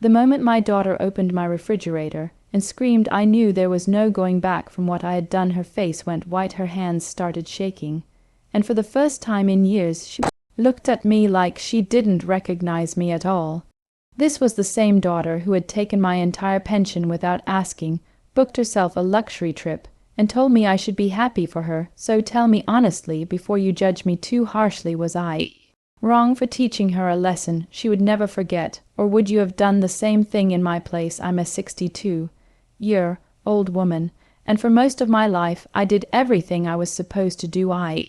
The moment my daughter opened my refrigerator and screamed, I knew there was no going back from what I had done. Her face went white, her hands started shaking, and for the first time in years she looked at me like she didn't recognize me at all. This was the same daughter who had taken my entire pension without asking, booked herself a luxury trip, and told me I should be happy for her. So tell me honestly, before you judge me too harshly, was I wrong for teaching her a lesson she would never forget, or would you have done the same thing in my place? I'm a 62-year-old woman, and for most of my life I did everything I was supposed to do. I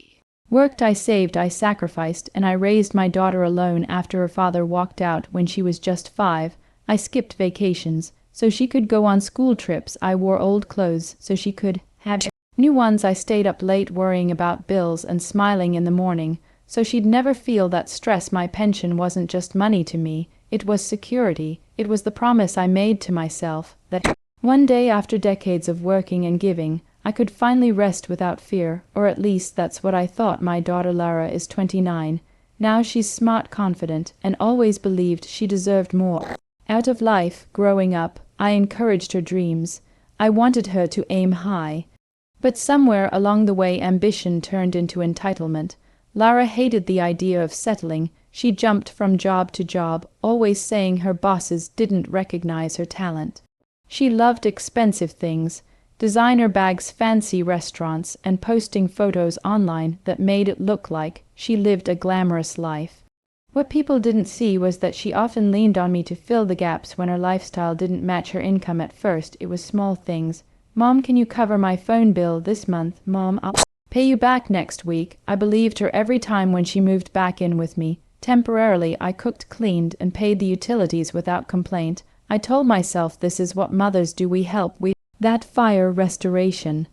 worked, I saved, I sacrificed, and I raised my daughter alone after her father walked out when she was just 5. I skipped vacations so she could go on school trips. I wore old clothes so she could have new ones. I stayed up late worrying about bills and smiling in the morning so she'd never feel that stress. My pension wasn't just money to me, it was security. It was the promise I made to myself that one day, after decades of working and giving, I could finally rest without fear, or at least that's what I thought. My daughter Lara is 29. Now she's smart, confident, and always believed she deserved more out of life. Growing up, I encouraged her dreams. I wanted her to aim high. But somewhere along the way, ambition turned into entitlement. Lara hated the idea of settling. She jumped from job to job, always saying her bosses didn't recognize her talent. She loved expensive things, designer bags, fancy restaurants, and posting photos online that made it look like she lived a glamorous life. What people didn't see was that she often leaned on me to fill the gaps when her lifestyle didn't match her income. At first, it was small things. Mom, can you cover my phone bill this month? Mom, I'll pay you back next week. I believed her every time. When she moved back in with me temporarily, I cooked, cleaned, and paid the utilities without complaint. I told myself, this is what mothers do, we help, that fire restoration.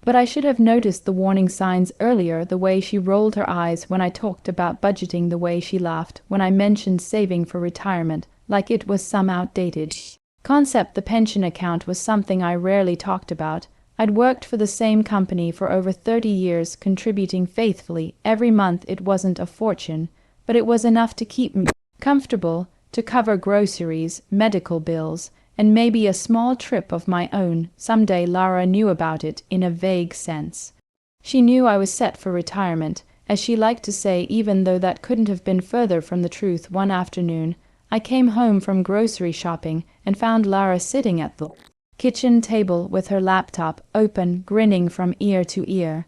But I should have noticed the warning signs earlier, the way she rolled her eyes when I talked about budgeting, the way she laughed when I mentioned saving for retirement, like it was some outdated concept. The pension account was something I rarely talked about. I'd worked for the same company for over 30 years, contributing faithfully every month. It wasn't a fortune, but it was enough to keep me comfortable, to cover groceries, medical bills, and maybe a small trip of my own. Someday Lara knew about it in a vague sense. She knew I was set for retirement, as she liked to say, even though that couldn't have been further from the truth. One afternoon, I came home from grocery shopping and found Lara sitting at the kitchen table with her laptop open, grinning from ear to ear.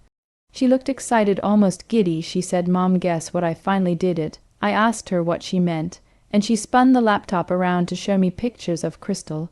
She looked excited, almost giddy. She said, Mom, guess what? I finally did it. I asked her what she meant, and she spun the laptop around to show me pictures of crystal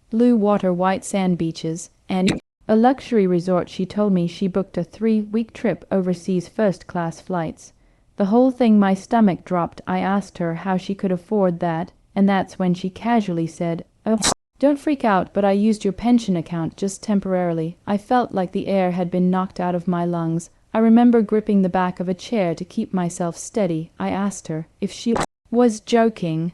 blue water, white sand beaches, and a luxury resort. She told me she booked a 3-week trip overseas, first-class flights. The whole thing, my stomach dropped. I asked her how she could afford that, and that's when she casually said, oh, don't freak out, but I used your pension account just temporarily. I felt like the air had been knocked out of my lungs. I remember gripping the back of a chair to keep myself steady. I asked her if she was joking.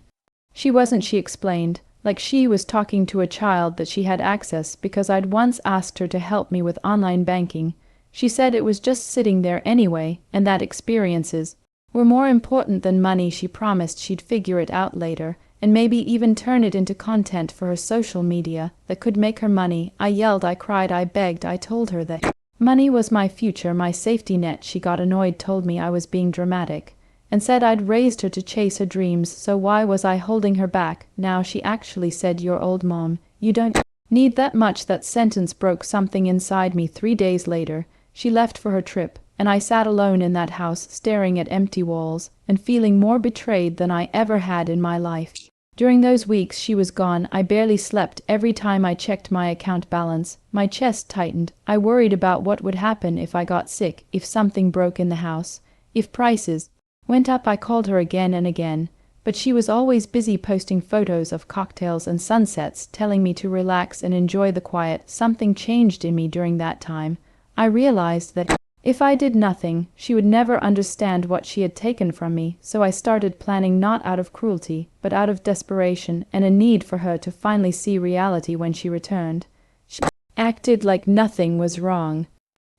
She wasn't, she explained, like she was talking to a child, that she had access because I'd once asked her to help me with online banking. She said it was just sitting there anyway, and that experiences were more important than money. She promised she'd figure it out later, and maybe even turn it into content for her social media that could make her money. I yelled, I cried, I begged. I told her that money was my future, my safety net. She got annoyed, told me I was being dramatic, and said I'd raised her to chase her dreams, so why was I holding her back? Now she actually said, you're old, Mom. You don't need that much. That sentence broke something inside me. 3 days later, she left for her trip, and I sat alone in that house, staring at empty walls and feeling more betrayed than I ever had in my life. During those weeks she was gone, I barely slept. Every time I checked my account balance, my chest tightened. I worried about what would happen if I got sick, if something broke in the house, if prices went up. I called her again and again, but she was always busy posting photos of cocktails and sunsets, telling me to relax and enjoy the quiet. Something changed in me during that time. I realized that if I did nothing, she would never understand what she had taken from me, so I started planning, not out of cruelty, but out of desperation and a need for her to finally see reality. When she returned, she acted like nothing was wrong.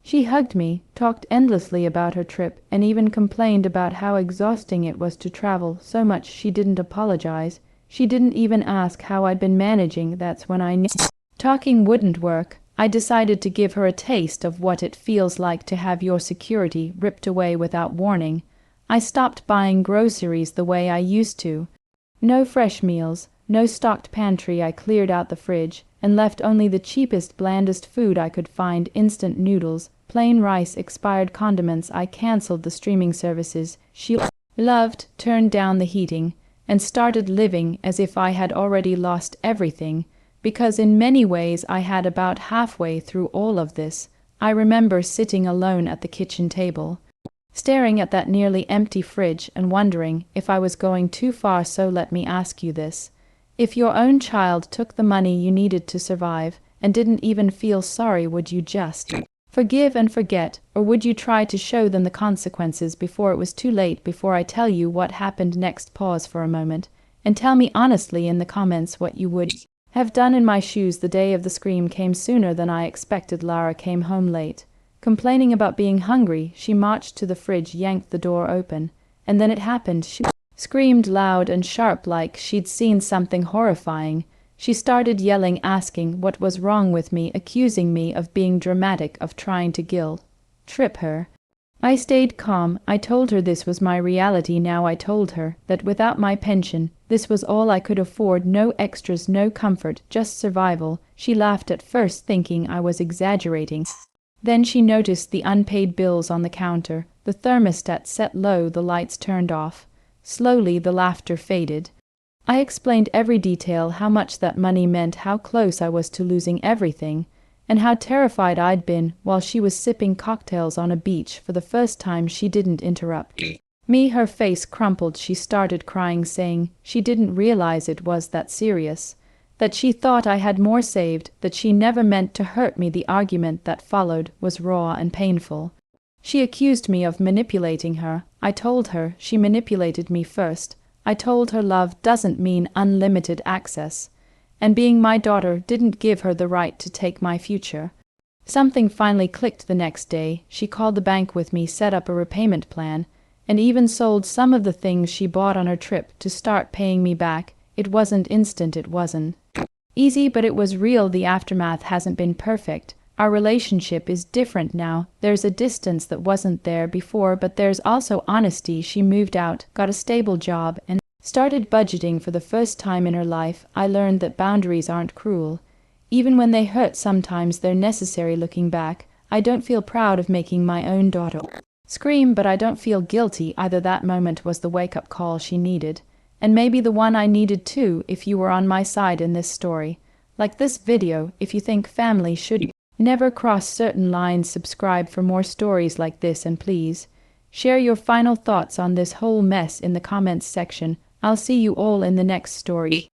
She hugged me, talked endlessly about her trip, and even complained about how exhausting it was to travel so much. She didn't apologize. She didn't even ask how I'd been managing. That's when I knew talking wouldn't work. I decided to give her a taste of what it feels like to have your security ripped away without warning. I stopped buying groceries the way I used to. No fresh meals, no stocked pantry. I cleared out the fridge and left only the cheapest, blandest food I could find: instant noodles, plain rice, expired condiments. I canceled the streaming services she loved, turned down the heating, and started living as if I had already lost everything, because in many ways I had. About halfway through all of this, I remember sitting alone at the kitchen table, staring at that nearly empty fridge and wondering if I was going too far. So let me ask you this. If your own child took the money you needed to survive and didn't even feel sorry, would you just forgive and forget, or would you try to show them the consequences before it was too late? Before I tell you what happened next, pause for a moment and tell me honestly in the comments what you would have done. In my shoes, the day of the scream came sooner than I expected. Lara came home late, complaining about being hungry. She marched to the fridge, yanked the door open, and then it happened. She screamed loud and sharp, like she'd seen something horrifying. She started yelling, asking what was wrong with me, accusing me of being dramatic, of trying to guilt-trip her. I stayed calm. I told her this was my reality now. I told her that without my pension, this was all I could afford. No extras, no comfort, just survival. She laughed at first, thinking I was exaggerating. Then she noticed the unpaid bills on the counter, the thermostat set low, the lights turned off. Slowly the laughter faded. I explained every detail, how much that money meant, how close I was to losing everything, and how terrified I'd been while she was sipping cocktails on a beach for the first time. She didn't interrupt me. Her face crumpled. She started crying, saying she didn't realize it was that serious, that she thought I had more saved, that she never meant to hurt me. The argument that followed was raw and painful. She accused me of manipulating her. I told her she manipulated me first. I told her love doesn't mean unlimited access, and being my daughter didn't give her the right to take my future. Something finally clicked the next day. She called the bank with me, set up a repayment plan, and even sold some of the things she bought on her trip to start paying me back. It wasn't instant, it wasn't easy, but it was real. The aftermath hasn't been perfect. Our relationship is different now. There's a distance that wasn't there before, but there's also honesty. She moved out, got a stable job, and started budgeting for the first time in her life. I learned that boundaries aren't cruel. Even when they hurt, sometimes they're necessary. Looking back, I don't feel proud of making my own daughter scream, but I don't feel guilty either. That moment was the wake-up call she needed, and maybe the one I needed too. If you were on my side in this story, like this video. If you think family should never cross certain lines, subscribe for more stories like this, and please share your final thoughts on this whole mess in the comments section. I'll see you all in the next story.